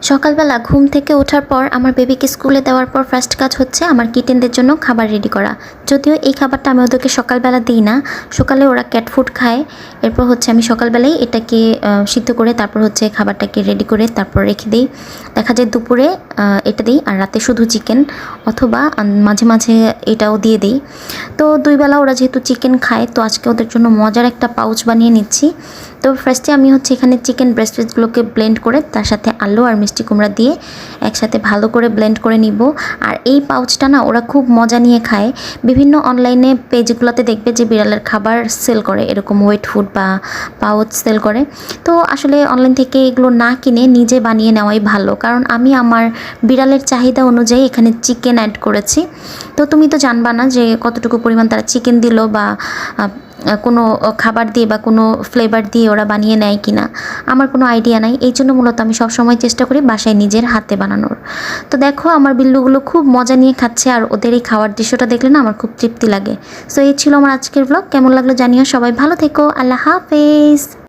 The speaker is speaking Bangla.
সকালবেলা ঘুম থেকে ওঠার পর আমার বেবিকে স্কুলে দেওয়ার পর ফার্স্ট কাজ হচ্ছে আমার কিটেনদের জন্য খাবার রেডি করা। যদিও এই খাবারটা আমি ওদেরকে সকালবেলা দিই না, সকালে ওরা ক্যাট ফুড খায়। এরপর হচ্ছে আমি সকালবেলায় এটাকে সিদ্ধ করে তারপর হচ্ছে খাবারটাকে রেডি করে তারপর রেখে দিই। দেখা যায় দুপুরে এটা দিই, আর রাতে শুধু চিকেন, অথবা মাঝে মাঝে এটাও দিয়ে দিই। তো দুই বেলা ওরা যেহেতু চিকেন খায়, তো আজকে ওদের জন্য মজার একটা পাউচ বানিয়ে নিচ্ছি। তো ফার্স্টে আমি হচ্ছে এখানে চিকেন ব্রেস্ট পিসগুলোকে ব্লেন্ড করে তার সাথে আলু আর মিষ্টি কুমড়া দিয়ে একসাথে ভালো করে ব্লেন্ড করে নিব। আর এই পাউচটা না ওরা খুব মজা নিয়ে খায়। বিভিন্ন অনলাইনে পেজগুলোতে দেখবে যে বিড়ালের খাবার সেল করে, এরকম ওয়েট ফুড বা পাউচ সেল করে। তো আসলে অনলাইন থেকে এগুলো না কিনে নিজে বানিয়ে নেওয়াই ভালো, কারণ আমি আমার বিড়ালের চাহিদা অনুযায়ী এখানে চিকেন অ্যাড করেছি। তো তুমি তো জানবা না যে কতটুকু পরিমাণ তারা চিকেন দিল বা কোনো খাবার দিয়ে বা কোনো ফ্লেভার দিয়ে ওরা বানিয়ে নেয় কি না, আমার কোনো আইডিয়া নাই। এই জন্য মূলত আমি সবসময় চেষ্টা করি বাসায় নিজের হাতে বানানোর। তো দেখো আমার বিল্লুগুলো খুব মজা নিয়ে খাচ্ছে, আর ওদের এই খাওয়ার দৃশ্যটা দেখলে না আমার খুব তৃপ্তি লাগে। সো এই ছিল আমার আজকের ব্লগ। কেমন লাগলো জানিও। সবাই ভালো থেকো। আল্লাহ হাফেজ।